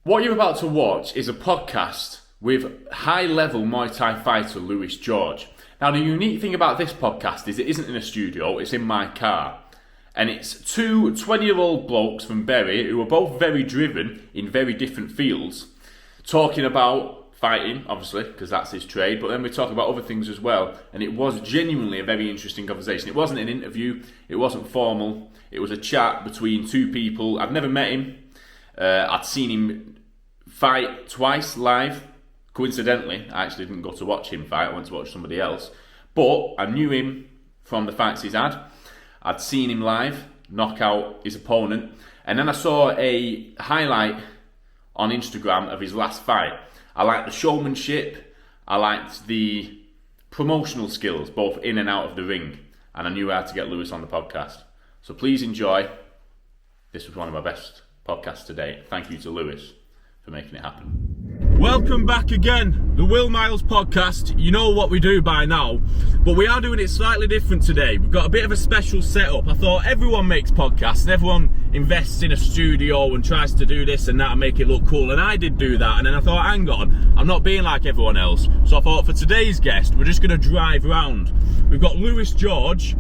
What you're about to watch is a podcast with high-level Muay Thai fighter Lewis George. Now, the unique thing about this podcast is it isn't in a studio, it's in my car. And it's two 20-year-old blokes from Bury who are both very driven in very different fields, talking about fighting, obviously, because that's his trade, but then we talk about other things as well. And it was genuinely a very interesting conversation. It wasn't an interview, it wasn't formal, it was a chat between two people. I'd never met him. I'd seen him fight twice live. Coincidentally, I actually didn't go to watch him fight, I went to watch somebody else. But I knew him from the fights he's had. I'd seen him live, knock out his opponent. And then I saw a highlight on Instagram of his last fight. I liked the showmanship, I liked the promotional skills, both in and out of the ring. And I knew I had to get Lewis on the podcast. So please enjoy. This was one of my best podcasts to date. Thank you to Lewis for making it happen. Welcome back again, the Will Miles podcast. You know what we do by now, but we are doing it slightly different today. We've got a bit of a special setup. I thought everyone makes podcasts and everyone invests in a studio and tries to do this and that and make it look cool, and I did do that, and then I thought, hang on, I'm not being like everyone else. So I thought for today's guest, we're just going to drive around. We've got Lewis George,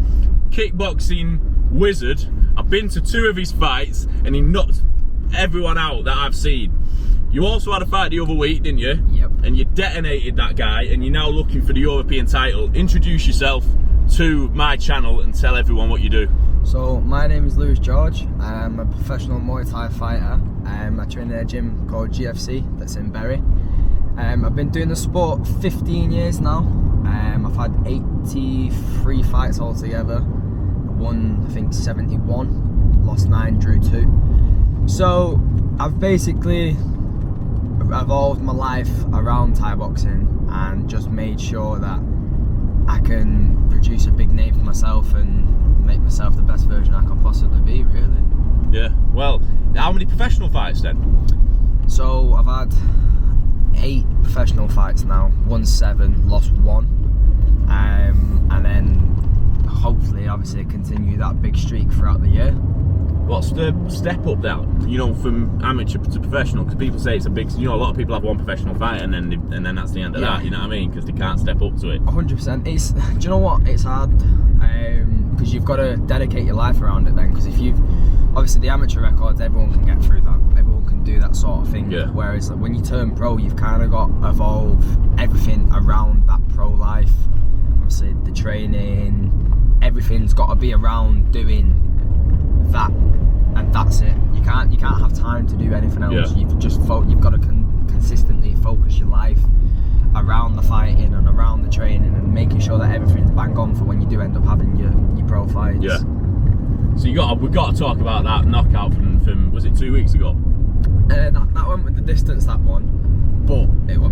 kickboxing wizard. I've been to two of his fights and he knocked everyone out that I've seen. You also had a fight the other week, didn't you? Yep. And you detonated that guy, and you're now looking for the European title. Introduce yourself to my channel and tell everyone what you do. So, my name is Lewis George. I'm a professional Muay Thai fighter. I train in a gym called GFC that's in Bury. I've been doing the sport 15 years now. I've had 83 fights altogether. I won, I think, 71, lost 9, drew 2. So, I've basically evolved my life around Thai boxing and just made sure that I can produce a big name for myself and make myself the best version I can possibly be, really. Yeah, well, how many professional fights then? So I've had 8 professional fights now, won 7, lost 1, and then hopefully obviously continue that big streak throughout the year. What's the step up there, you know, from amateur to professional? Because people say it's a big, you know, a lot of people have one professional fight and then that's the end of that, you know what I mean? Because they can't step up to it. 100%. It's, do you know what? It's hard because you've got to dedicate your life around it then. Because if you've, obviously the amateur records, everyone can get through that. Everyone can do that sort of thing. Yeah. Whereas when you turn pro, you've kind of got to evolve everything around that pro life. Obviously the training, everything's got to be around doing that, and that's it. You can't have time to do anything else. Yeah. You've got to consistently focus your life around the fighting and around the training and making sure that everything's bang on for when you do end up having your pro fights. Yeah. So we've got to talk about that knockout from was it 2 weeks ago? That went with the distance, that one. But that one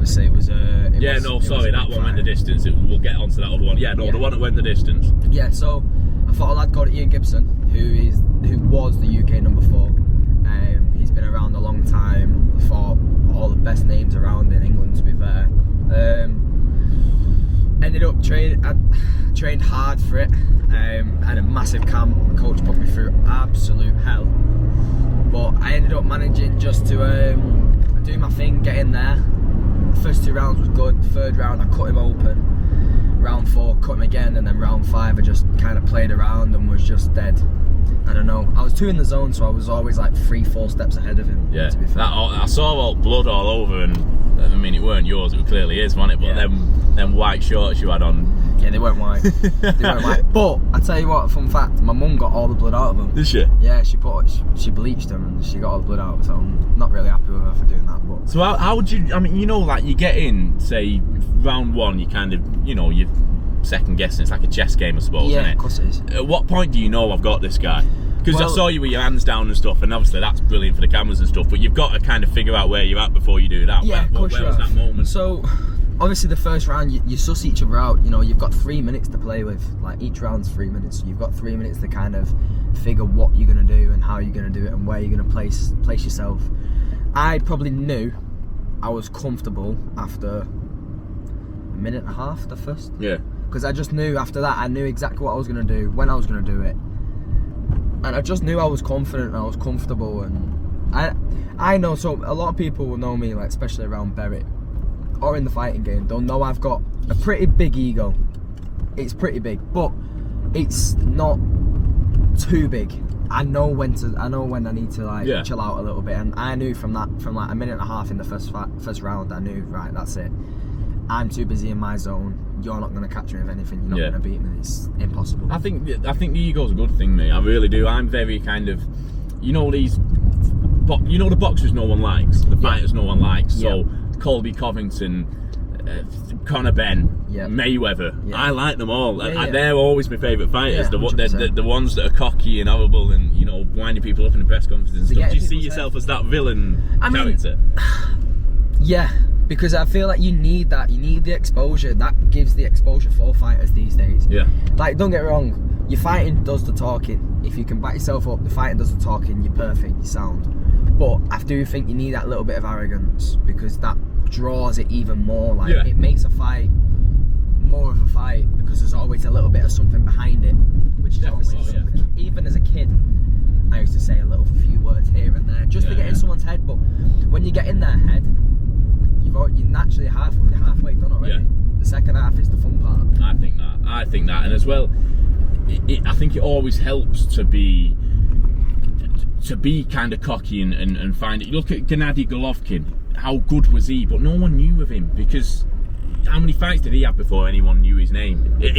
went the distance. We'll get onto that other one. The one that went the distance. Yeah, so I fought a lad called Ian Gibson, who was the UK number 4. He's been around a long time, fought all the best names around in England, to be fair. Ended up trained hard for it. Had a massive camp. My coach put me through absolute hell. But I ended up managing just to do my thing, get in there. The first 2 rounds was good. The third round I cut him open. Round 4 cut him again, and then round 5 I just kind of played around and was just dead. I don't know. I was 2 in the zone, so I was always like 3-4 steps ahead of him. Yeah, to be fair. I saw all blood all over, and I mean it weren't yours. It clearly is, wasn't it? But them white shorts you had on. Yeah, they weren't white. They weren't white. But I tell you what, fun fact: my mum got all the blood out of them. Did she? Yeah, she bleached them and she got all the blood out. So I'm not really happy with her for doing that. But so how would you? I mean, you know, like you get in, say round 1, you kind of, you know, you second guessing. It's like a chess game, I suppose. Yeah, isn't it? Of course it is. At what point do you know I've got this guy? Because I saw you with your hands down and stuff, and obviously that's brilliant for the cameras and stuff, but you've got to kind of figure out where you're at before you do that. Yeah, where was that moment? So, obviously the first round, you suss each other out. You know, you've got 3 minutes to play with. Like, each round's 3 minutes, so you've got 3 minutes to kind of figure what you're going to do and how you're going to do it and where you're going to place yourself. I probably knew I was comfortable after a minute and a half, the first. Yeah. Because I just knew after that, I knew exactly what I was going to do, when I was going to do it. And I just knew I was confident and I was comfortable, and I know, so a lot of people will know me, like especially around Berwick or in the fighting game. They'll know I've got a pretty big ego. It's pretty big, but it's not too big. I know when I need to like chill out a little bit, and I knew from like a minute and a half in the first round, I knew, right, that's it. I'm too busy in my zone. You're not going to catch me with anything. You're not going to beat me. It's impossible. I think the ego's a good thing, mate. I really do. I'm very kind of, the boxers no one likes, the fighters no one likes. So Colby Covington, Conor Benn, Mayweather, I like them all. They're always my favourite fighters. The ones that are cocky and horrible and winding people up in the press conferences and stuff. Do you see yourself as that villain character? Yeah. Because I feel like you need that. You need the exposure. That gives the exposure for fighters these days. Yeah. Like, don't get me wrong, your fighting does the talking. If you can back yourself up, the fighting does the talking, you're perfect, you're sound. But I do think you need that little bit of arrogance, because that draws it even more. Like, it makes a fight more of a fight, because there's always a little bit of something behind it, which is obviously something. Even as a kid, I used to say a few words here and there just to get in someone's head. But when you get in their head, you're naturally halfway done already. The second half is the fun part. I think that, and as well, I think it always helps to be kind of cocky and find it. You look at Gennady Golovkin, how good was he? But no one knew of him, because how many fights did he have before anyone knew his name? If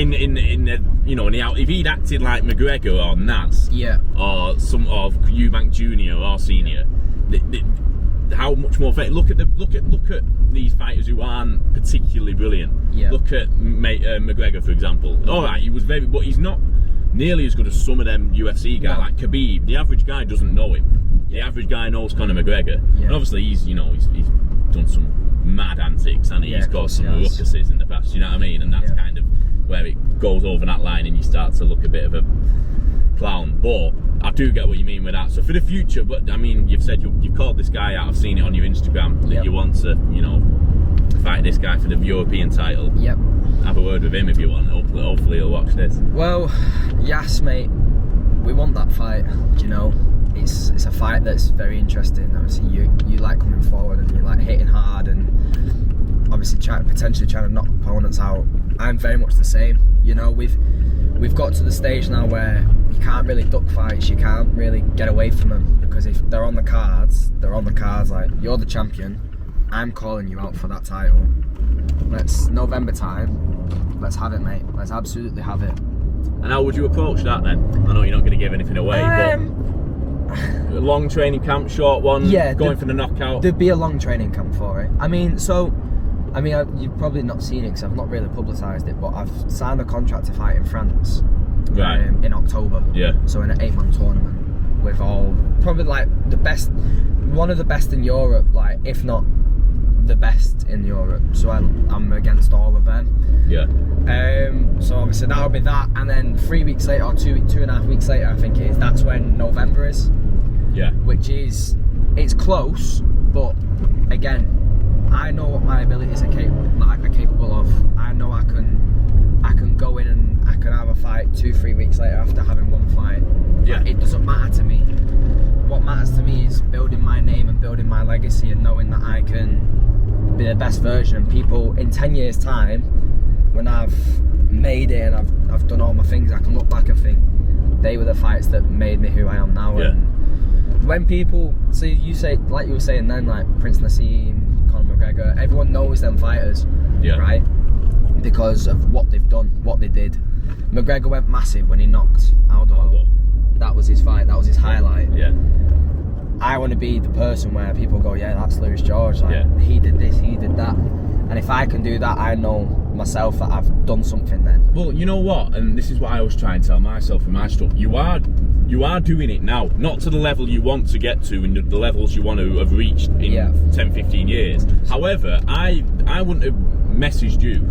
he'd acted like McGregor or Naz, or some of Eubank Jr. or Senior, how much more fair? Look at these fighters who aren't particularly brilliant. Look at McGregor, for example. All right, he was but he's not nearly as good as some of them UFC guys like Khabib. The average guy doesn't know him. The average guy knows Conor McGregor, and obviously he's done some mad antics, and he's caused some ruckuses in the past. You know what I mean? And that's kind of where it goes over that line, and you start to look a bit of a clown. But I do get what you mean with that. So for the future, but I mean, you've said you've called this guy out. I've seen it on your Instagram that you want to, fight this guy for the European title. Have a word with him if you want. Hopefully he'll watch this. Well, yes, mate. We want that fight. It's a fight that's very interesting. Obviously, you like coming forward and you like hitting hard and obviously potentially trying to knock opponents out. I'm very much the same. We've got to the stage now where you can't really duck fights. You can't really get away from them, because if they're on the cards, they're on the cards. Like, you're the champion, I'm calling you out for that title. Let's November time. Let's have it, mate. Let's absolutely have it. And how would you approach that then? I know you're not going to give anything away, but a long training camp, short one, going for the knockout. There'd be a long training camp for it. You've probably not seen it because I've not really publicised it, but I've signed a contract to fight in France in October. So in an 8-man tournament with probably like one of the best in Europe, like if not the best in Europe. So I'm against all of them. So obviously that'll be that, and then 3 weeks later, or 2.5 weeks later, I think it is. That's when November is. Which is, it's close, but again, I know what my abilities are capable of. I know I can go in and I can have a fight 2-3 weeks later after having one fight. It doesn't matter to me. What matters to me is building my name and building my legacy, and knowing that I can be the best version. And people in 10 years' time, when I've made it and I've done all my things, I can look back and think they were the fights that made me who I am now. And when people see you say, like you were saying then, like Prince Nassim, Conor McGregor, everyone knows them fighters, right? Because of what they've done, what they did. McGregor went massive when he knocked Aldo. That was his fight, that was his highlight. I want to be the person where people go, yeah, that's Lewis George, like, he did this, he did that. And if I can do that, I know myself that I've done something then. Well, you know what, and this is what I always try and tell myself in my stuff, you are doing it now, not to the level you want to get to and the levels you want to have reached in 10-15 years. However, I wouldn't have messaged you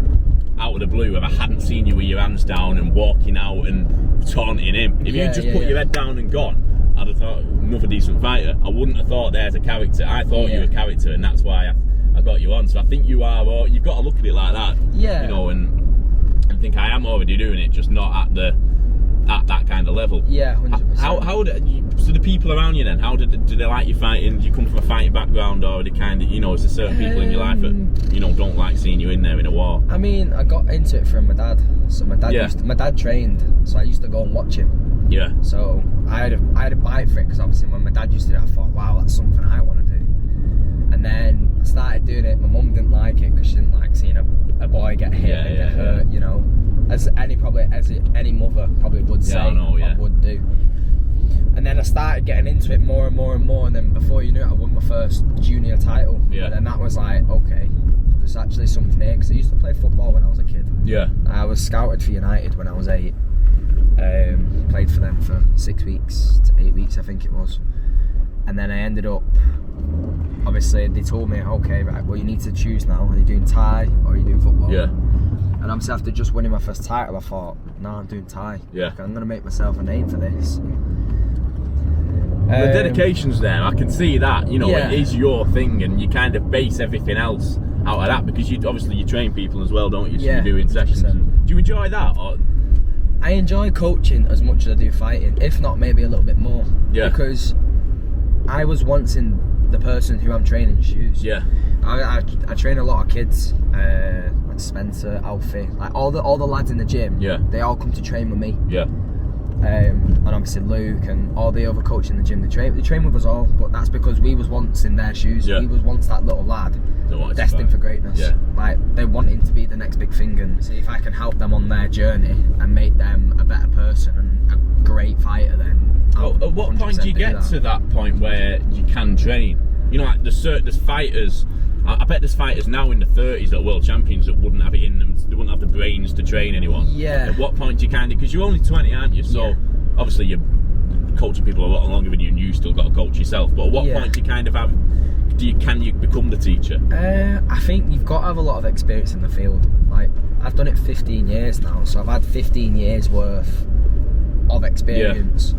out of the blue if I hadn't seen you with your hands down and walking out and taunting him. If you just put your head down and gone, I'd have thought, another decent fighter. I wouldn't have thought there's a character. I thought you were a character, and that's why I got you on. So I think you are, or you've got to look at it like that. And think I am already doing it, just not at the at that kind of level. Yeah, 100%. So the people around you then, how do they like you fighting? Do you come from a fighting background, or are they kind of, is there certain people in your life that, don't like seeing you in there in a war? I mean, I got into it from my dad. So my dad trained, so I used to go and watch him. Yeah. So I had a bite for it, because obviously when my dad used to do it, I thought, wow, that's something I want to do. And then I started doing it. My mum didn't like it, because she didn't like seeing a boy get hit and get hurt, as any mother probably would say, would do. And then I started getting into it more and more and more, and then before you knew it, I won my first junior title. Yeah. And then that was like, okay, there's actually something here, because I used to play football when I was a kid. Yeah. I was scouted for United when I was 8. Played for them for 6 weeks to 8 weeks, I think it was. And then I ended up, obviously they told me, okay, right, well, you need to choose now. Are you doing Thai or are you doing football? Yeah. And obviously after just winning my first title, I thought, no, I'm doing Thai. Yeah. Like, I'm going to make myself a name for this. The dedication's there. I can see that. It is your thing, and you kind of base everything else out of that, because you train people as well, don't you? So you're doing sessions. 100%. Do you enjoy that? Or? I enjoy coaching as much as I do fighting, if not maybe a little bit more. Yeah. Because I was once in the person who I'm training shoes. Yeah. I train a lot of kids, like Spencer, Alfie, like all the lads in the gym. Yeah. They all come to train with me. Yeah. And obviously Luke and all the other coaches in the gym, they train with us all, but that's because we was once in their shoes. Yeah. We was once that little lad destined for greatness. Yeah. Like, they wanted to be the next big thing, and see if I can help them on their journey and make them a better person and a great fighter, then at what point do you get to that point where you can train? Like there's fighters, I bet there's fighters now in the 30s that are world champions that wouldn't have it in them, they wouldn't have the brains to train anyone. Yeah. At what point do you because you're only 20, aren't you? So obviously you're coaching people a lot longer than you, and you still got to coach yourself. But at what point do you kind of have, can you become the teacher? I think you've got to have a lot of experience in the field. Like, I've done it 15 years now, so I've had 15 years worth of experience. Yeah.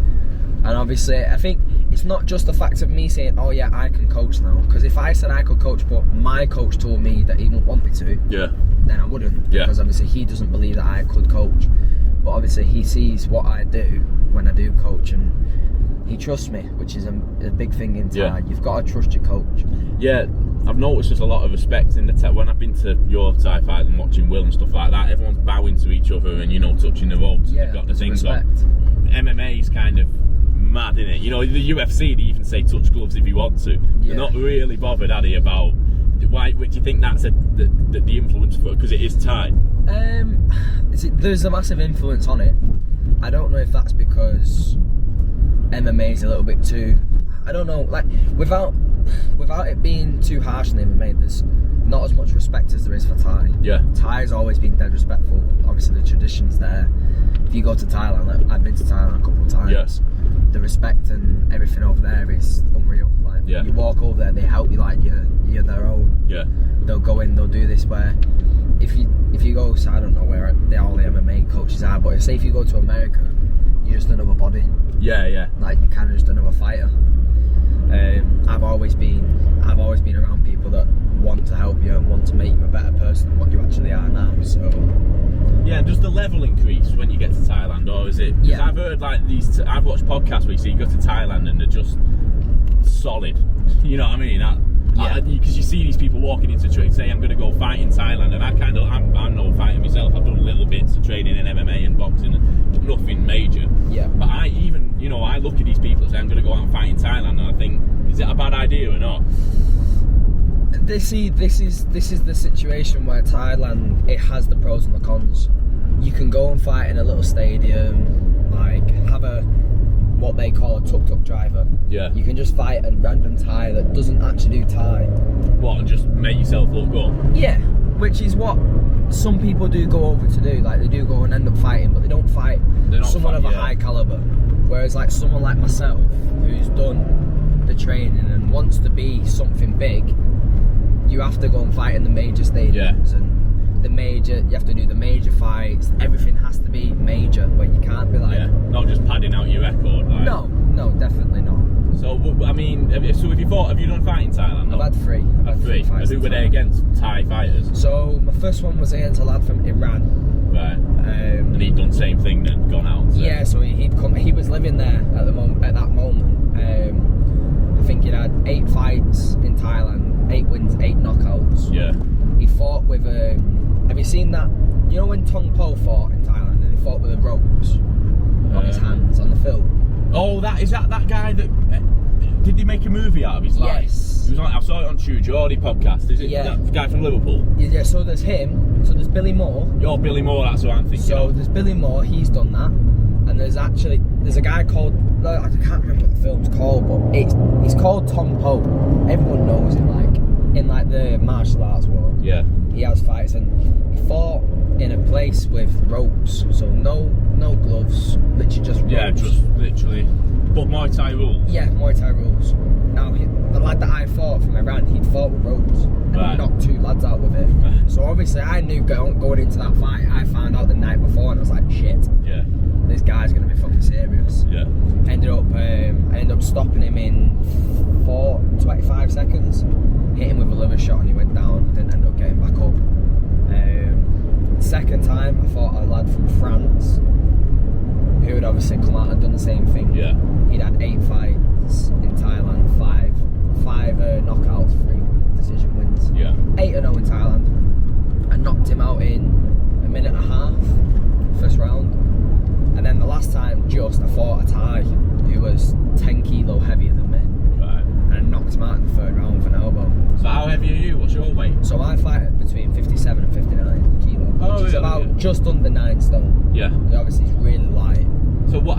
And obviously, I think it's not just the fact of me saying, oh yeah, I can coach now. Because if I said I could coach, but my coach told me that he wouldn't want me to, then I wouldn't. Yeah. Because obviously he doesn't believe that I could coach. But obviously he sees what I do when I do coach, and he trusts me, which is a big thing in Thai. Yeah. You've got to trust your coach. Yeah, I've noticed there's a lot of respect in the Thai. When I've been to your Thai fight and watching Will and stuff like that, everyone's bowing to each other and, touching the ropes. Yeah, they've got the things on. MMA is kind of mad, isn't it? The UFC, they even say touch gloves if you want to. Yeah. They're not really bothered, are they, about why? Do you think that's the influence for? Because it is Thai. There's a massive influence on it. I don't know if that's because MMA is a little bit too, I don't know, like without it being too harsh in MMA, there's not as much respect as there is for Thai. Yeah. Thai's always been dead respectful. Obviously the tradition's there. If you go to Thailand, like, I've been to Thailand a couple of times. Yes. The respect and everything over there is unreal. Like, you walk over there, they help you like you're their own. Yeah. They'll go in, they'll do this, where if you go, so I don't know where all the MMA coaches are, but say if you go to America, you're just another body. Yeah, yeah. Like, you're kind of just another fighter. I've always been around people that want to help you and want to make you a better person than what you actually are now. So yeah, does the level increase when you get to Thailand, or is it? Yeah. I've heard like I've watched podcasts where you see you go to Thailand and they're just solid. You know what I mean? Because you see these people walking into training, say I'm going to go fight in Thailand, and I'm no fighter myself. I've done little bits of training in MMA and boxing, but nothing major. Yeah. But I look at these people and say I'm going to go out and fight in Thailand, and I think, is it a bad idea or not? This is the situation where Thailand, it has the pros and the cons. You can go and fight in a little stadium, like have what they call a tuk-tuk driver. Yeah. You can just fight a random Thai that doesn't actually do Thai. What, and just make yourself look good? Yeah, which is what some people do go over to do. Like, they do go and end up fighting, but they don't fight someone of a high caliber. Whereas like someone like myself, who's done the training and wants to be something big, you have to go and fight in the major stadiums, and you have to do the major fights. Everything has to be major, where you can't be like, not just padding out your record. Like. No, definitely not. So I mean, have you done a fight in Thailand? I've had three. Who were they against? Thai fighters. So my first one was against a lad from Iran. Right. And he'd done the same thing then, gone out. So. Yeah, so he'd come. He was living there at that moment. I think he'd had 8 fights in Thailand, 8 wins, 8 knockouts. Yeah. He fought with. Have you seen that? You know when Tong Po fought in Thailand and he fought with the ropes on his hands on the film? Oh, is that guy that did he make a movie out of his life? Yes. He was I saw it on True Geordie podcast. Is it that guy from Liverpool? Yeah. So there's him. So there's Billy Moore. Oh, Billy Moore. That's what I'm thinking. So there's Billy Moore. He's done that. And there's a guy called, I can't remember what the film's called, but it's called Tong Po. Everyone knows it, in the martial arts world. Yeah. He has fights and he fought in a place with ropes, so no gloves, literally just ropes. Yeah, just literally. But Muay Thai rules. Yeah, Muay Thai rules. Now the lad that I fought from Iran, he'd fought with ropes and he knocked 2 lads out with it. Right. So obviously I knew going into that fight, I found out the night before and I was like, shit. Yeah. This guy's gonna be fucking serious. Yeah. I ended up stopping him in 25 seconds, hit him with a liver shot and he went down, didn't end up getting back up. Second time I fought a lad from France who had obviously come out and done the same thing. Yeah. He'd had 8 fights in Thailand, 5 knockouts, 3 decision wins. Yeah. 8-0 in Thailand. I knocked him out in a minute and a half, first round. And then the last time, I fought a Thai who was 10 kilo heavier than me. Right. And I knocked him out in the 3rd round with an elbow. So how heavy are you? What's your weight? So I fight between 57 and 59 kilo, which is about just under 9 stone. Yeah. Obviously it's really light. So what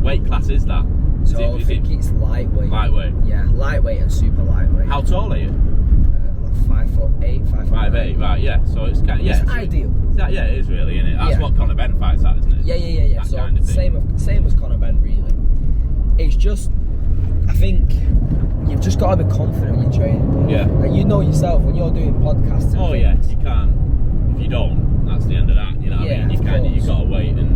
weight class is that? So I think it's lightweight. Lightweight? Yeah, lightweight and super lightweight. How tall are you? Like 5'8", 5'9". 5'8", right, yeah. So it's kind of, It's ideal. Yeah, it is really, isn't it? That's what Conor Benn fights at, isn't it? Yeah. That So kind of thing. same as Conor Benn, really. It's just, I think you've just got to be confident when you're training. Yeah. And you know yourself when you're doing podcasts. And things, you can't. If you don't, that's the end of that. You know what I mean? You've got to wait and.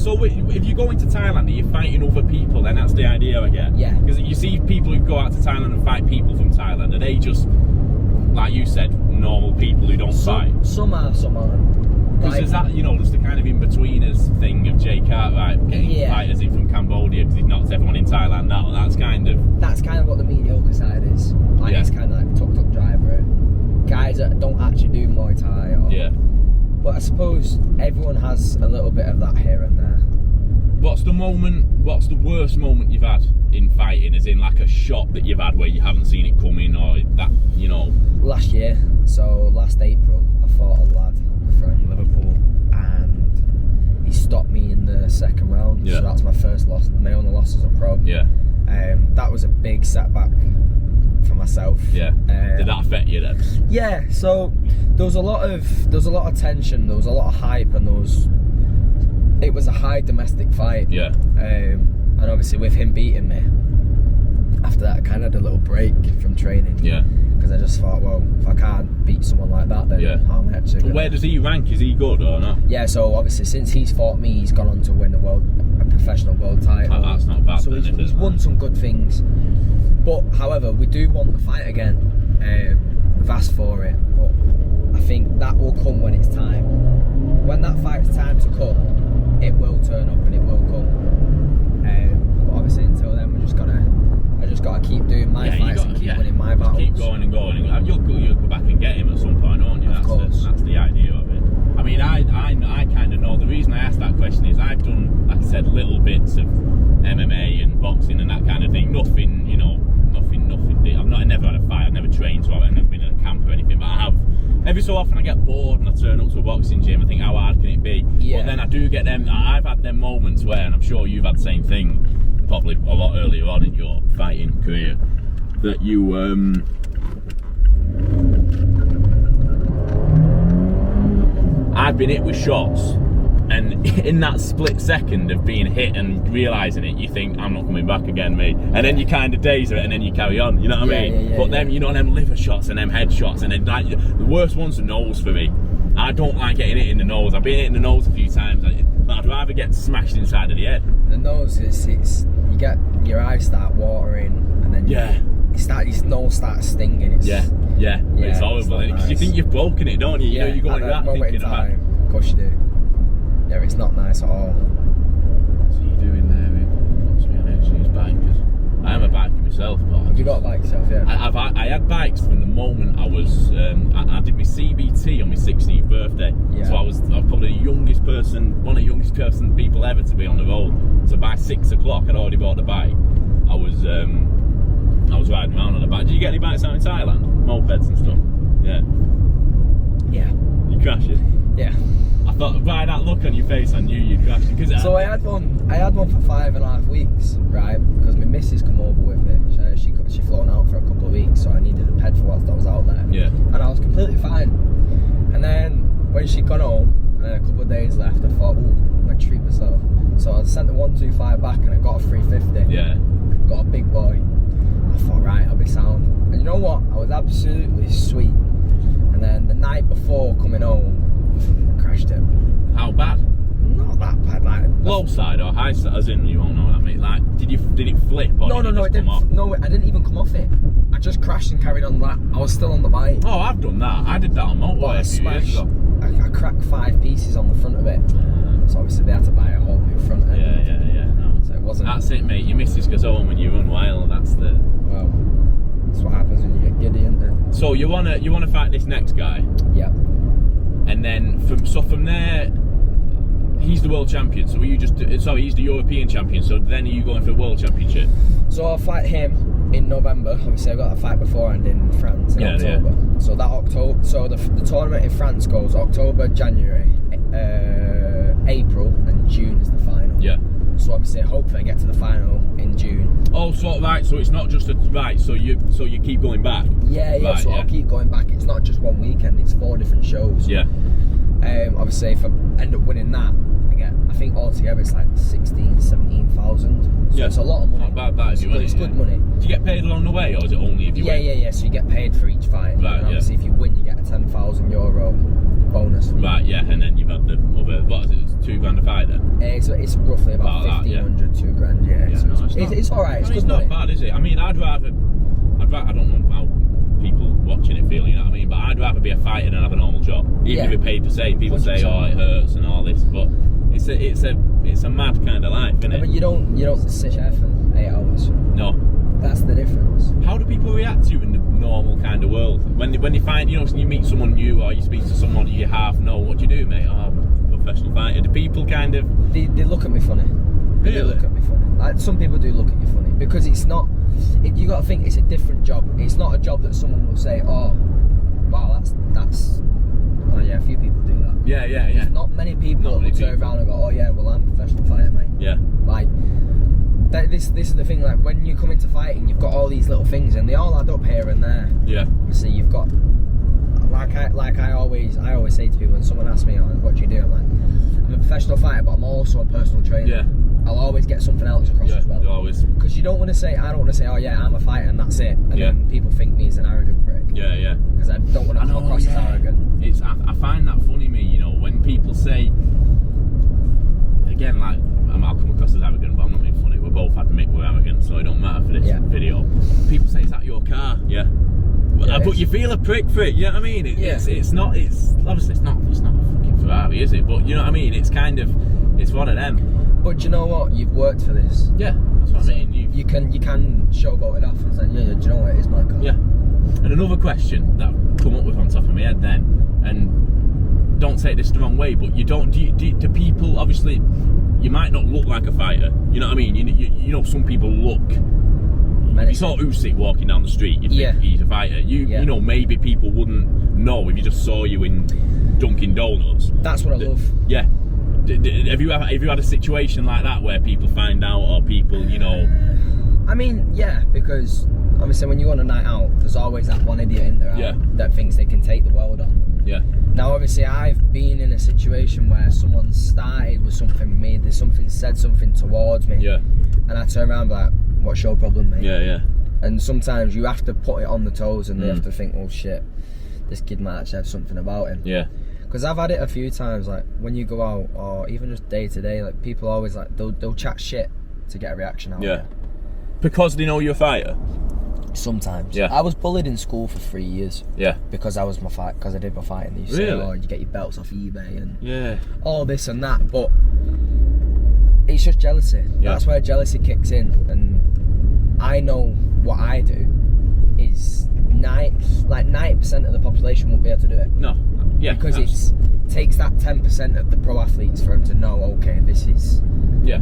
So if you go into Thailand and you're fighting other people, then that's the idea, I get. Yeah. Because you see people who go out to Thailand and fight people from Thailand, and they just, like you said, normal people who don't fight. Some are, some aren't. Because there's that, there's the kind of in-betweeners thing of Jay Cartwright getting fighters in from Cambodia because he knocks everyone in Thailand out. That's kind of what the mediocre side is. It's kind of like tuk-tuk driver, guys that don't actually do Muay Thai. But I suppose everyone has a little bit of that here and there. What's the worst moment you've had in fighting, as in like a shot that you've had where you haven't seen it coming, or that, Last year, so last April, I fought a lad from Liverpool and he stopped me in the 2nd round. Yeah. So that's my first loss, my only loss as a pro. Yeah. That was a big setback for myself. Yeah. Did that affect you then? Yeah, so there was a lot of tension, there was a lot of hype, and it was a high domestic fight. Yeah. And obviously with him beating me, after that I kind of had a little break from training. Yeah. Because I just thought, well, if I can't beat someone like that, then how am I actually gonna... Where does he rank? Is he good or not? Yeah, so obviously since he's fought me, he's gone on to win a professional world title. That's not bad. So he's won some good things. But however, we do want the fight again. We've asked for it, but I think that will come when it's time. When that fight's time to come, it will turn up and it will come. But obviously until then, I just gotta keep doing my fights and keep winning my battles. Keep going and going. And you'll go back and get him at some point, won't you? That's the idea of it. I mean, I kind of know. The reason I asked that question is I've done, like I said, little bits of MMA and boxing and that kind of thing. Nothing. I've never had a fight. I've never trained, so I've never been in a camp or anything. But I have. Every so often I get bored and I turn up to a boxing gym and think, how hard can it be? Yeah. But then I do get them. I've had them moments where, and I'm sure you've had the same thing, probably a lot earlier on in your fighting career, that you I've been hit with shots, and in that split second of being hit and realising it, you think, I'm not coming back again, mate. And then you kind of daze it and then you carry on, you know what I mean? But them, them liver shots and them head shots, and then like, the worst one's the nose for me. I don't like getting hit in the nose. I've been hit in the nose a few times, but I'd rather get smashed inside of the head. The nose is, your eyes start watering, and then your nose starts stinging. Yeah, it's horrible, isn't it? Because you think you've broken it, don't you? You know, you go in that thinking about it. Of course you do. Yeah, it's not nice at all. What's he doing there? He wants me on edge of his bike. I am a biker myself, but Have you got a bike yourself? Yeah. I had bikes from the moment I was. I did my CBT on my 16th birthday, so I was probably the youngest person, one of the youngest people ever to be on the road. So by 6 o'clock, I'd already bought the bike. I was riding around on a bike. Did you get any bikes out in Thailand? Mopeds and stuff? Yeah. Yeah. You crashed it? Yeah. I thought by that look on your face, I knew you'd crashed it. So I had one for 5.5 weeks, right? Because my missus come over with me. She flown out for a couple of weeks, so I needed a ped for whilst I was out there. Yeah. And I was completely fine. And then when she'd gone home, and a couple of days left, I thought, ooh, I'm gonna treat myself. So I sent the 125 back, and I got a 350. Yeah. Got a big boy. I thought, right, I'll be sound. And you know what? I was absolutely sweet. And then the night before coming home, I crashed it. How bad? Not that bad, like low side or high side, as in you won't know what I mean. Like, did it flip or no, it didn't. Off? No, I didn't even come off it. I just crashed and carried on that. I was still on the bike. Oh, I've done that. I did that on motorway a few years ago. I cracked 5 pieces on the front of it. So obviously they had to buy a whole new front end. Yeah. No. So it wasn't. That's it, mate. Your missus goes home and you run wild. That's the. Well, that's what happens when you get giddy, isn't it? So you wanna fight this next guy? Yeah. And then from there. He's the world champion, so he's the European champion, so then are you going for the world championship? So I'll fight him in November. Obviously I've got a fight beforehand in France in October. Yeah. So that October, so the tournament in France goes October, January, April, and June is the final. Yeah. So obviously hopefully I get to the final in June. Oh, so right, so it's not just so you keep going back. Yeah, right, so I'll keep going back. It's not just one weekend, it's 4 different shows. Yeah. Obviously if I end up winning that, I think altogether it's like 17,000. So it's a lot of money. Not bad, it's good money. Do you get paid along the way, or is it only if you win? Yeah. So you get paid for each fight. Right, and obviously if you win, you get a €10,000 bonus. Right, yeah, and then you've had the other. What is it? It's $2,000 a fight then. So it's roughly about 1,500, $2,000. Yeah. So no, it's all right. It's not bad, is it? I mean, I'd rather. I don't know how people watching it feel, you know what I mean? But I'd rather be a fighter than have a normal job, even if it paid the same. People 100%. Say, oh, it hurts and all this, but. It's a mad kind of life, isn't it? But you don't sit there for 8 hours. No. That's the difference. How do people react to you in the normal kind of world? When they find, you meet someone new or you speak to someone you half know, what do you do, mate? Oh, I'm a professional fighter. Do people kind of... They look at me funny. They do look at me funny. Like, some people do look at you funny because it's not... you got to think it's a different job. It's not a job that someone will say, oh, wow, that's... Oh yeah, a few people do that. Yeah. There's not many people that will turn around and go, oh yeah, well I'm a professional fighter, mate. Yeah. Like, this is the thing, like when you come into fighting, you've got all these little things and they all add up here and there. Yeah. Obviously you've got, I always say to people when someone asks me, oh, what do you do? I'm like, I'm a professional fighter, but I'm also a personal trainer. Yeah. I'll always get something else across as well. Always. Because I don't want to say, oh yeah, I'm a fighter and that's it. And then people think me as an arrogant prick. Yeah. Because I don't want to come across as arrogant. I find that funny, me, when people say, again, like, I'll come across as arrogant, but I'm not being funny. We're both admit we're arrogant, so it don't matter for this video. People say, is that your car? Yeah. But you feel a prick for it, you know what I mean? It's not, obviously it's not a fucking Ferrari, is it? But you know what I mean? It's kind of, it's one of them. But do you know what? You've worked for this. Yeah, that's what I mean. You can showboat it off and say, yeah, do you know what? It is my car. Yeah. And another question that I've come up with on top of my head then, and don't take this the wrong way, but do people, obviously, you might not look like a fighter, you know what I mean? You know, some people look. If you saw Usyk walking down the street, you'd think he's a fighter. You know, maybe people wouldn't know if you just saw you in Dunkin' Donuts. That's what I love. Yeah. Have you had a situation like that where people find out, or people, I mean, yeah, because obviously when you want a night out, there's always that one idiot in there that thinks they can take the world on. Yeah. Now, obviously, I've been in a situation where someone started with something with me, said something towards me, and I turn around and be like, what's your problem, mate? Yeah. And sometimes you have to put it on the toes, and they have to think, oh shit, this kid might actually have something about him. Yeah. Because I've had it a few times, like when you go out, or even just day to day, like people always like they'll chat shit to get a reaction out of you. Because they know you're a fighter. Sometimes. Yeah. I was bullied in school for 3 years. Yeah. Because I did my fighting. They used to say, oh, you get your belts off eBay and all this and that. But it's just jealousy. Yeah. That's where jealousy kicks in. And I know what I do is 90% of the population won't be able to do it. No. Yeah. Because it takes that 10% of the pro athletes for them to know, okay, this is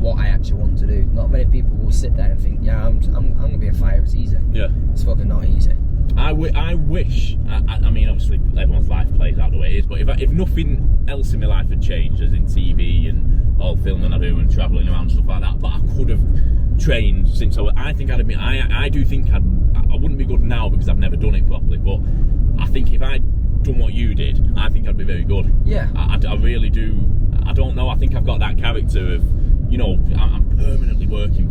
what I actually want to do. Not many people will sit there and think, yeah, I'm going to be a fighter, it's easy. Yeah. It's fucking not easy. I wish, I mean, obviously everyone's life plays out the way it is, but if nothing else in my life had changed, as in TV and all filming I do and travelling around and stuff like that, but I could have trained since I think I do think I wouldn't be good now because I've never done it properly, but I think if I'd done what you did, I think I'd be very good. Yeah. I really do. I don't know, I think I've got that character of, you know, I'm permanently working,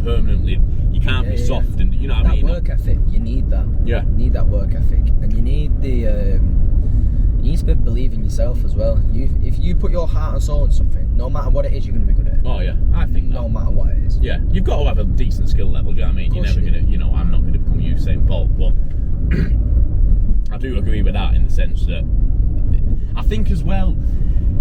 you can't be soft, and you know what I mean? That work ethic, you need that. Yeah. You need that work ethic, and you need you need to believe in yourself as well. If you put your heart and soul in something, no matter what it is, you're going to be good at it. Oh yeah, I think no matter what it is. Yeah, you've got to have a decent skill level, do you know what I mean? You're never going to, you know, I'm not going to become Usain Bolt, but I do agree with that in the sense that I think as well,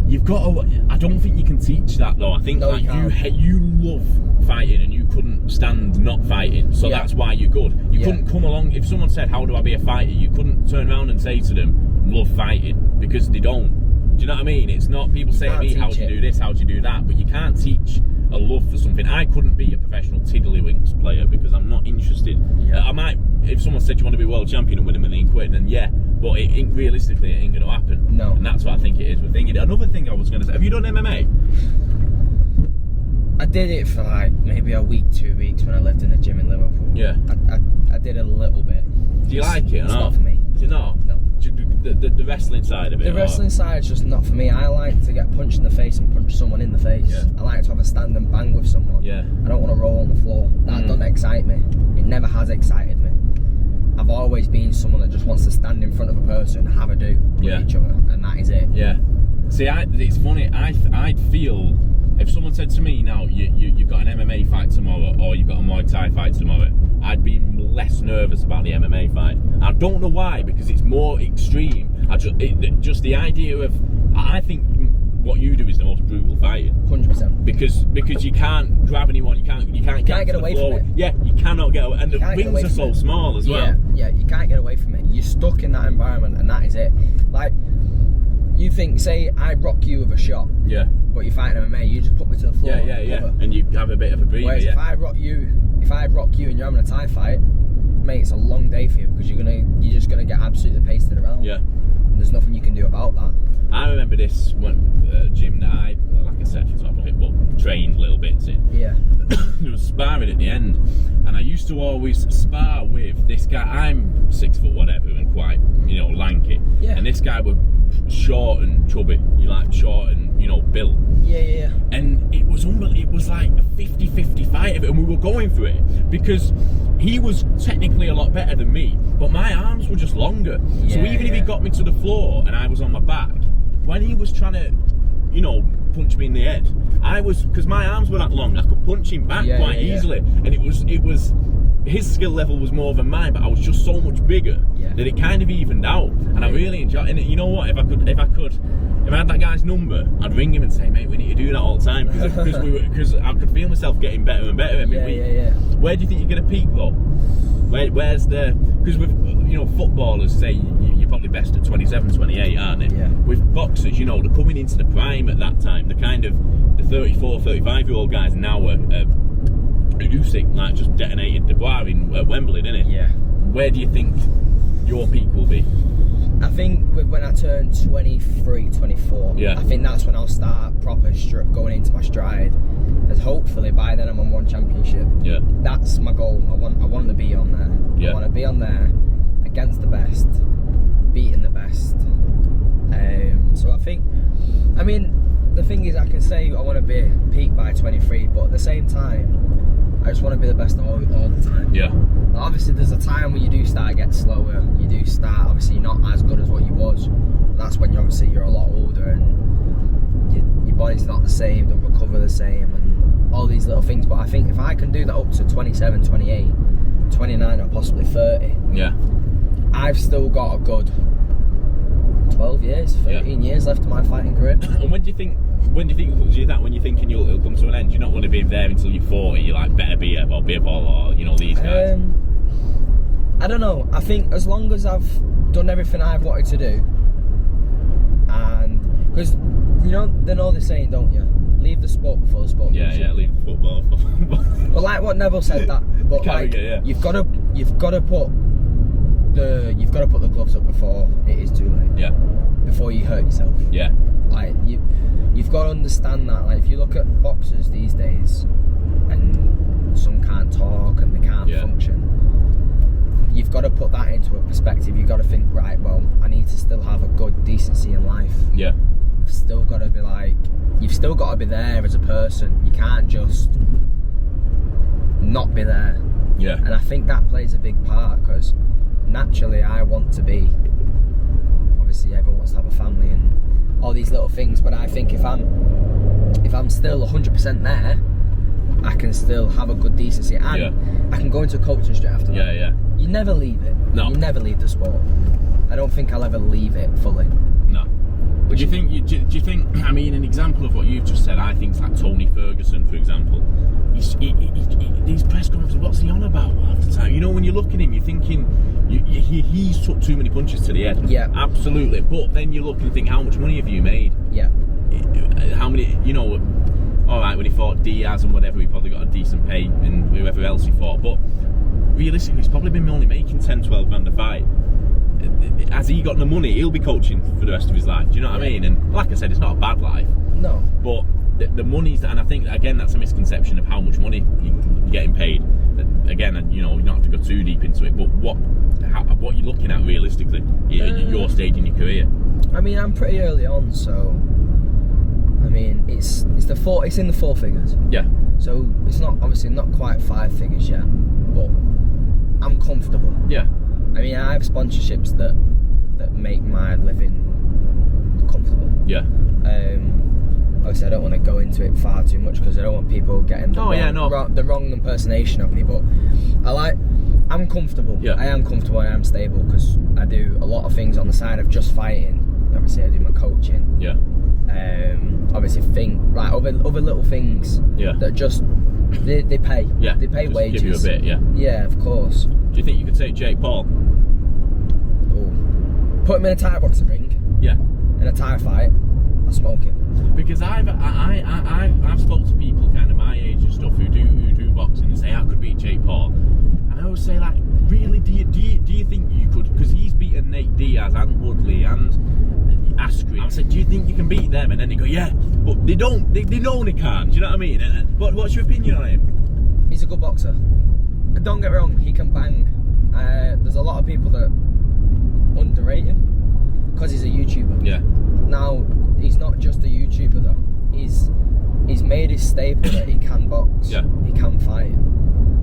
you've got to, I don't think you can teach that though. I think you love fighting and you couldn't stand not fighting, so that's why you're good. You couldn't come along, if someone said, how do I be a fighter? You couldn't turn around and say to them, love fighting, because they don't. Do you know what I mean? It's not, people say to me, how do you do this, how do you do that? But you can't teach a love for something. I couldn't be a professional tiddlywinks player because I'm not interested. I might, if someone said you want to be world champion and win $1 million quid, then but realistically it ain't going to happen. No. And that's what I think it is with thinking. Another thing I was going to say, have you done MMA? I did it for like maybe a week, 2 weeks when I lived in a gym in Liverpool. Yeah. I did a little bit. Do you like it or It's not? not for me. Do you not? No. The wrestling side of it? The wrestling side is just not for me. I like to get punched in the face and punch someone in the face. Yeah. I like to have a stand and bang with someone. Yeah. I don't want to roll on the floor. That doesn't excite me. It never has excited me. I've always been someone that just wants to stand in front of a person and have a do with each other, and that is it. Yeah. See, it's funny. I'd feel if someone said to me, now you've got an MMA fight tomorrow or you've got a Muay Thai fight tomorrow, I'd be less nervous about the MMA fight. I don't know why, because it's more extreme. Just the idea of, I think what you do is the most brutal fighting. 100%. Because you can't grab anyone, you can't get away from it. Yeah, you cannot get away, and the rings are so small as well. Yeah, you can't get away from it. You're stuck in that environment, and that is it. Like, you think, say I rock you with a shot. Yeah. But you're fighting MMA, you just put me to the floor. Yeah. And you have a bit of a breather. Whereas if I rock you and you're having a Thai fight, mate, it's a long day for you because you're just gonna get absolutely pasted around. Yeah. And there's nothing you can do about that. I remember this when gym that I, like I said, for top of it, but trained little bits in. Yeah. There was sparring at the end, and I used to always spar with this guy. I'm 6 foot whatever and quite, lanky. Yeah. And this guy was short and chubby. Short and, built. Yeah. And it was unbelievable. It was like a 50-50 fight of it, and we were going for it because he was technically a lot better than me, but my arms were just longer. So even if he got me to the floor and I was on my back, when he was trying to, punch me in the head, because my arms were that long, I could punch him back quite easily. And it was his skill level was more than mine, but I was just so much bigger that it kind of evened out. And I really enjoyed it. And you know what? If I had that guy's number, I'd ring him and say, mate, we need to do that all the time, because I could feel myself getting better and better every week. Yeah. Where do you think you're going to peak though? Where's the, because with footballers, say you're probably best at 27, 28, aren't they? Yeah. With boxers, they're coming into the prime at that time. The kind of the 34, 35-year-old guys now are Usyk just detonated Dubois at Wembley, didn't it? Yeah. Where do you think your peak will be? I think when I turn 23, 24, I think that's when I'll start proper going into my stride. As hopefully by then I'm on one championship. Yeah. That's my goal. I want to be on there. Yeah. I want to be on there against the best, beating the best. So the thing is, I can say I want to be peak by 23, but at the same time, I just want to be the best all the time. Yeah. Obviously, there's a time when you do start to get slower. You do start, obviously, not as good as what you was. That's when you're a lot older and your body's not the same, don't recover the same, and all these little things. But I think if I can do that up to 27, 28, 29 or possibly 30. Yeah. I've still got a good 12 years, 13 years left of my fighting career. And when do you think it'll do that? When you're thinking it'll come to an end, you're not going to be there until you're 40. You're like better be or Bivol or these guys. I don't know. I think as long as I've done everything I've wanted to do, and because they know the saying, don't you? Leave the sport before the sport. Yeah, leave the football. But like what Neville said that. But like, you've got to put the gloves up before it is too late. Yeah. Before you hurt yourself. Yeah. Like you've got to understand that. Like if you look at boxers these days, and some can't talk and they can't function. You've got to put that into a perspective. You've got to think, right, well, I need to still have a good decency in life. Yeah. You've still got to be there as a person. You can't just not be there. Yeah. And I think that plays a big part, because naturally I want to be, obviously everyone wants to have a family and all these little things, but I think if I'm still 100% there, I can still have a good decency, and I can go into coaching straight after that. Yeah. You never leave it. No. You never leave the sport. I don't think I'll ever leave it fully. No. But do you think? I mean, an example of what you've just said, I think, is like Tony Ferguson, for example. These press conferences, what's he on about half the time? When you look at him, you're thinking he's took too many punches to the head. Yeah. Absolutely. But then you look and think, how much money have you made? Yeah. How many? All right, when he fought Diaz and whatever, he probably got a decent pay, and whoever else he fought. But realistically, he's probably been only making 10, 12 grand a fight. Has he got the money? He'll be coaching for the rest of his life. Do you know what I mean? And like I said, it's not a bad life. No. But the money's, and I think again that's a misconception of how much money you're getting paid. Again, you don't have to go too deep into it. But what you're looking at realistically at your stage in your career? I mean, I'm pretty early on, so. I mean, it's in the 4 figures. Yeah. So it's obviously not quite 5 figures yet, but I'm comfortable. Yeah. I mean, I have sponsorships that make my living comfortable. Yeah. Obviously, I don't want to go into it far too much because I don't want people getting the wrong impersonation of me. But I'm comfortable. Yeah. I am comfortable. I am stable because I do a lot of things on the side of just fighting. Obviously, I do my coaching. Yeah. Obviously, other little things that just they pay. Yeah. They pay just wages. Give you a bit. Yeah. Yeah, of course. Do you think you could take Jake Paul? Oh. Put him in a Thai boxing ring. Yeah. In a Thai fight. I'll smoke him. Because I've spoke to people kind of my age and stuff who do boxing and say I could beat Jake Paul, and I always say, like, really, do you think you could? Because he's beaten Nate Diaz and Woodley and Askren. I said, do you think you can beat them? And then they go, yeah, but they don't. They know they can't. Do you know what I mean? And what's your opinion on him? He's a good boxer. Don't get me wrong, he can bang. There's a lot of people that underrate him because he's a YouTuber. Yeah. Now, he's not just a YouTuber though. He's made his staple that he can box. Yeah. He can fight.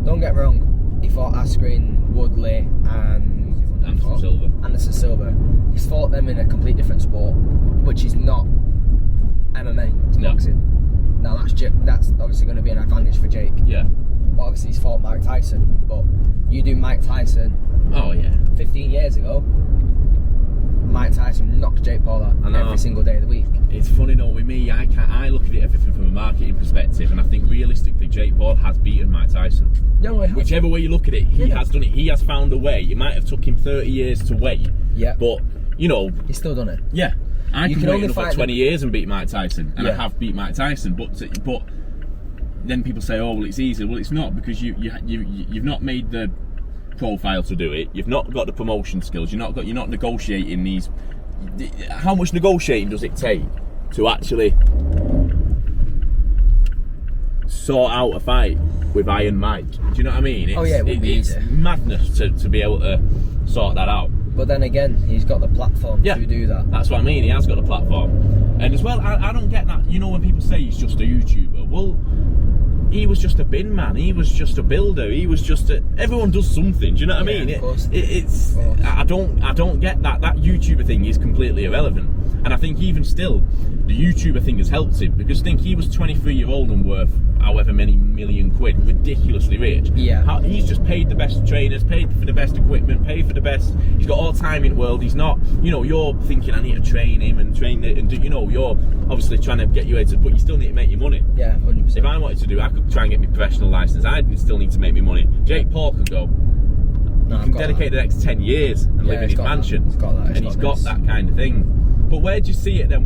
Don't get me wrong, he fought Askren, Woodley, and Anderson Silva. He's fought them in a complete different sport, which is not MMA. It's boxing. Now that's obviously going to be an advantage for Jake. Yeah. But obviously he's fought Mike Tyson. But you do Mike Tyson. Oh yeah. 15 years ago, Mike Tyson knocked Jake Paul out every single day of the week. It's funny though, with me, I look at it everything from a marketing perspective, and I think realistically Jake Paul has beaten Mike Tyson. No, whichever way you look at it, he has done it. He has found a way. It might have took him 30 years to wait. Yeah. But he's still done it. Yeah. I can wait for 20 years and beat Mike Tyson, and I have beat Mike Tyson. But then people say, oh well, it's easy. Well, it's not, because you've not made the profile to do it. You've not got the promotion skills. You're not negotiating these. How much negotiating does it take to actually sort out a fight with Iron Mike? Do you know what I mean? It's madness to be able to sort that out. But then again, he's got the platform to do that. That's what I mean. He has got the platform, and as well, I don't get that. When people say he's just a YouTuber, well, he was just a bin man. He was just a builder. He was just everyone does something. Do you know what I mean? Of course. I don't get that. That YouTuber thing is completely irrelevant. And I think even still, the YouTuber thing has helped him, because think he was 23-year-old and worth however many million quid, ridiculously rich. Yeah. He's just paid the best trainers, paid for the best equipment, paid for the best. He's got all time in the world. He's not, you're thinking I need to train him and train it, and you're obviously trying to get you into, but you still need to make your money. Yeah, 100%. If I wanted to do, I could try and get my professional license. I'd still need to make me money. Jake Paul could go. No, He can dedicate the next 10 years and live in his mansion. He's got that. And he's got that kind of thing. But where do you see it then?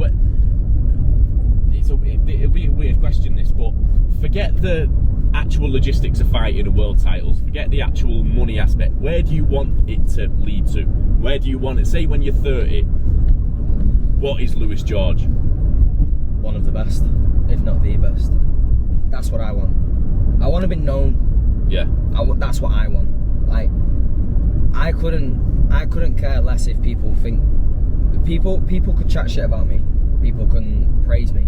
It'll be a weird question, this, but forget the actual logistics of fighting and world titles. Forget the actual money aspect. Where do you want it to lead to? Where do you want it? Say when you're 30, what is Lewis George? One of the best, if not the best. That's what I want. I want to be known. Yeah. That's what I want. Like, I couldn't care less if people think people could chat shit about me. People couldn't praise me.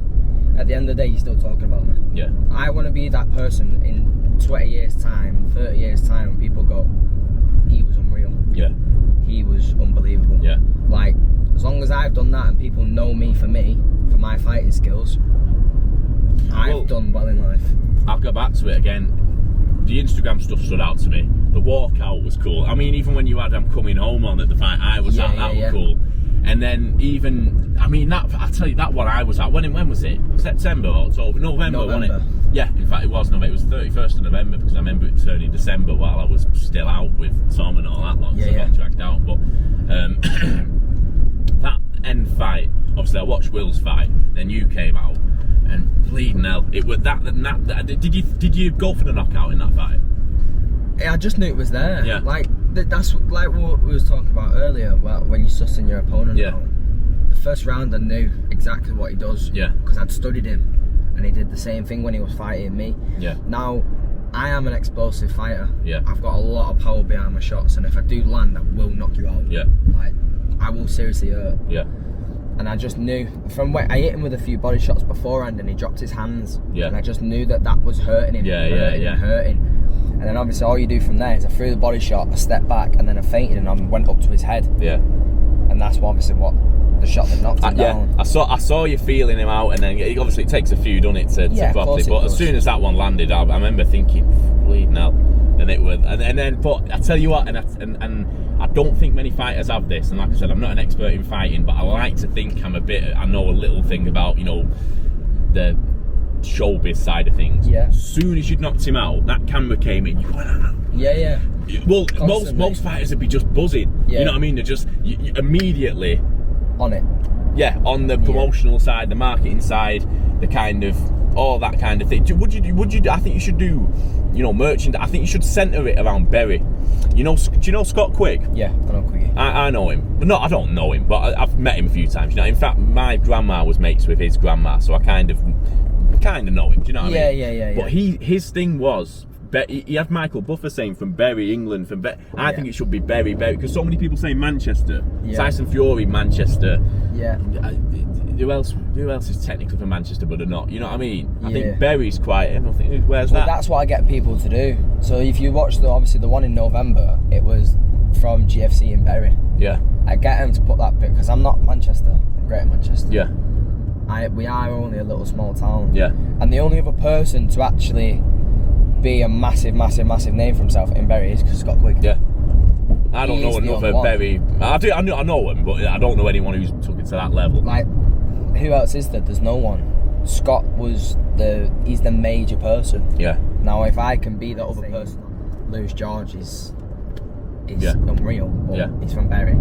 At the end of the day, you're still talking about me. Yeah. I want to be that person in 20 years time, 30 years time, when people go, he was unreal. Yeah. He was unbelievable. Yeah. Like, as long as I've done that and people know me for my fighting skills, I've done well in life. I'll go back to it again. The Instagram stuff stood out to me. The walkout was cool. I mean, even when you had I'm coming home on at the fight I was at, that was cool. And then even, I mean, I tell you, that one I was at, when was it? September or October? November, wasn't it? Yeah, in fact it was November. It was 31st of November, because I remember it turning December while I was still out with Tom and all that lot, so I got dragged out. But that end fight, obviously I watched Will's fight, then you came out, and bleeding hell, it was that did you go for the knockout in that fight? I just knew it was there. Yeah. Like, that's like what we was talking about earlier, when you're sussing your opponent out. The first round I knew exactly what he does. Yeah. Because I'd studied him, and he did the same thing when he was fighting me. Yeah. Now, I am an explosive fighter. Yeah. I've got a lot of power behind my shots, and if I do land, I will knock you out. Yeah. Like, I will seriously hurt. Yeah. And I just knew, from where I hit him with a few body shots beforehand, and he dropped his hands. Yeah. And I just knew that was hurting him. Hurting. And then obviously all you do from there is I threw the body shot, I stepped back, and then I fainted and I went up to his head. Yeah. And that's obviously what the shot that knocked him down. I saw you feeling him out, and then obviously it takes a few, doesn't it, to properly. But as soon as that one landed, I remember thinking, bleeding hell. And it was, and then, but I tell you what, and I don't think many fighters have this. And like I said, I'm not an expert in fighting, but I like to think I know a little thing about, the showbiz side of things. Yeah. As soon as you'd knocked him out, that camera came in, you went, Yeah. Well, most fighters would be just buzzing. Yeah. You know what I mean? They're just you immediately on it. Yeah, on the promotional side, the marketing side, the kind of all that kind of thing. Would you? I think you should do, merchandise. I think you should centre it around Berry. Do you know Scott Quigg? Yeah, I know Quiggy. I know him. But no, I don't know him, but I've met him a few times. In fact, my grandma was mates with his grandma, so I kind of know him. Do you know what I mean? Yeah. But his thing was, he had Michael Buffer saying from Bury, England. I think it should be Bury, because so many people say Manchester. Yeah. Tyson Fury, Manchester. Yeah. Who else is technically from Manchester but they're not? You know what I mean? I think Bury's quite. Where's that? That's what I get people to do. So if you watch the one in November, it was from GFC in Bury. Yeah. I get them to put that bit because I'm not Manchester. I'm Greater Manchester. Yeah. We are only a little small town. Yeah. And the only other person to actually be a massive name for himself in Bury is Scott Quigg. Yeah. I don't know another Bury. I know him, but I don't know anyone who's took it to that level. Like, who else is there? There's no one. Scott he's the major person. Yeah. Now, if I can be that other person, Lewis George is unreal. But he's from Bury.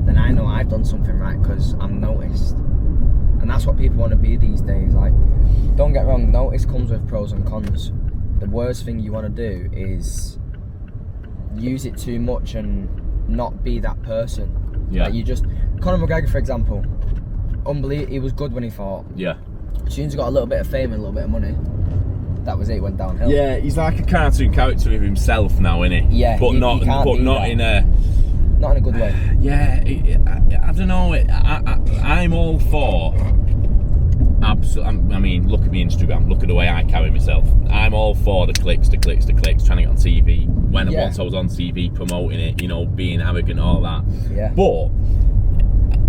Then I know I've done something right because I'm noticed. And that's what people want to be these days. Like, don't get wrong, notice comes with pros and cons. The worst thing you want to do is use it too much and not be that person. Yeah. Like Conor McGregor, for example, unbelievable. He was good when he fought. Yeah. As soon as he got a little bit of fame and a little bit of money, that was it. Went downhill. Yeah, he's like a cartoon character of himself now, isn't he? Yeah. But not in a. Not in a good way. Yeah, I don't know. I'm all for. Absolutely. I mean, look at my Instagram. Look at the way I carry myself. I'm all for the clicks, trying to get on TV. Once I was on TV promoting it, being arrogant, all that. Yeah. But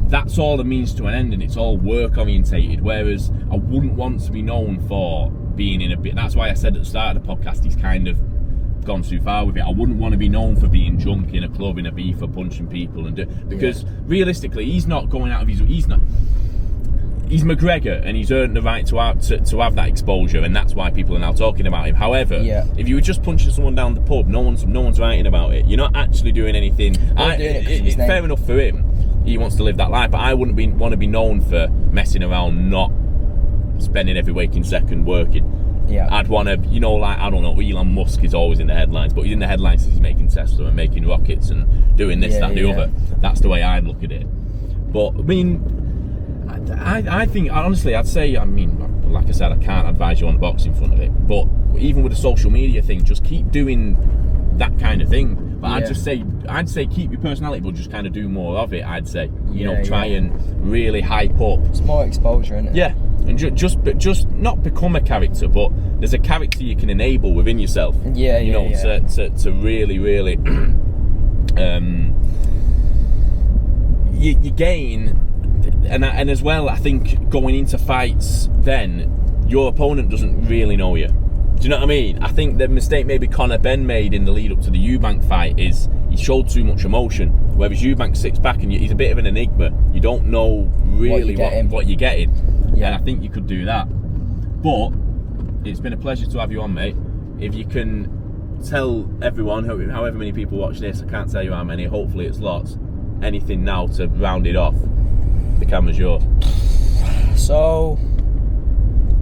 that's all the means to an end, and it's all work orientated. Whereas I wouldn't want to be known for being in a bit. That's why I said at the start of the podcast, he's kind of gone too far with it. I wouldn't want to be known for being drunk in a club, in a beef, or punching people, because realistically, he's not going out of his. He's McGregor, and he's earned the right to have that exposure, and that's why people are now talking about him. However, if you were just punching someone down the pub, no one's writing about it. You're not actually doing anything. It's fair enough for him. He wants to live that life, but I wouldn't want to be known for messing around, not spending every waking second working. I'd want to, like, I don't know, Elon Musk is always in the headlines, but he's in the headlines because he's making Tesla and making rockets and doing this, that, and the other. That's the way I'd look at it. But I mean, I think, honestly, I'd say, I mean, like I said, I can't advise you on the box in front of it, but even with the social media thing, just keep doing that kind of thing. But I'd say keep your personality, but just kind of do more of it. I'd say, try and really hype up. It's more exposure, isn't it? Yeah, and just not become a character, but there's a character you can enable within yourself. To really, you gain, and as well, I think going into fights, then your opponent doesn't really know you. Do you know what I mean? I think the mistake maybe Conor Benn made in the lead up to the Eubank fight is he showed too much emotion. Whereas Eubank sits back and he's a bit of an enigma. You don't know really what you're getting. And I think you could do that. But it's been a pleasure to have you on, mate. If you can tell everyone, however many people watch this, I can't tell you how many, hopefully it's lots, anything now to round it off. The camera's yours. So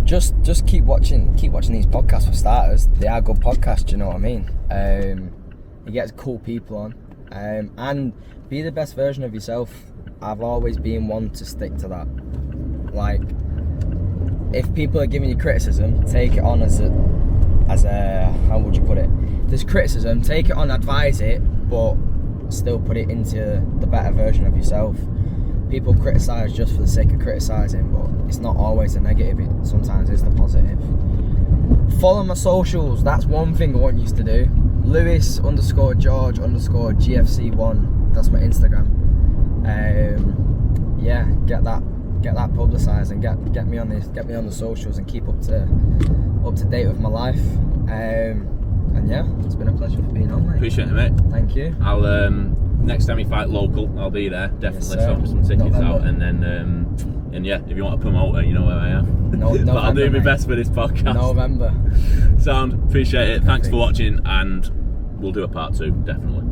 just keep watching these podcasts for starters. They are good podcasts, you know what I mean? You get cool people on, and be the best version of yourself. I've always been one to stick to that. Like, if people are giving you criticism, take it on as a how would you put it? If there's criticism, take it on, advise it, but still put it into the better version of yourself. People criticise just for the sake of criticising, but it's not always the negative, it sometimes is the positive. Follow my socials, that's one thing I want you to do. Lewis_George_GFC1, that's my Instagram. Get that publicised and get me on the socials and keep up to date with my life. And yeah, it's been a pleasure for being on, mate. Appreciate it, mate. Thank you. I'll next time you fight local, I'll be there. Definitely sort some tickets out, and then and yeah, if you want a promoter, you know where I am. But I'll do my best for this podcast. November. Sound, appreciate it. Thanks for watching, and we'll do a part 2, definitely.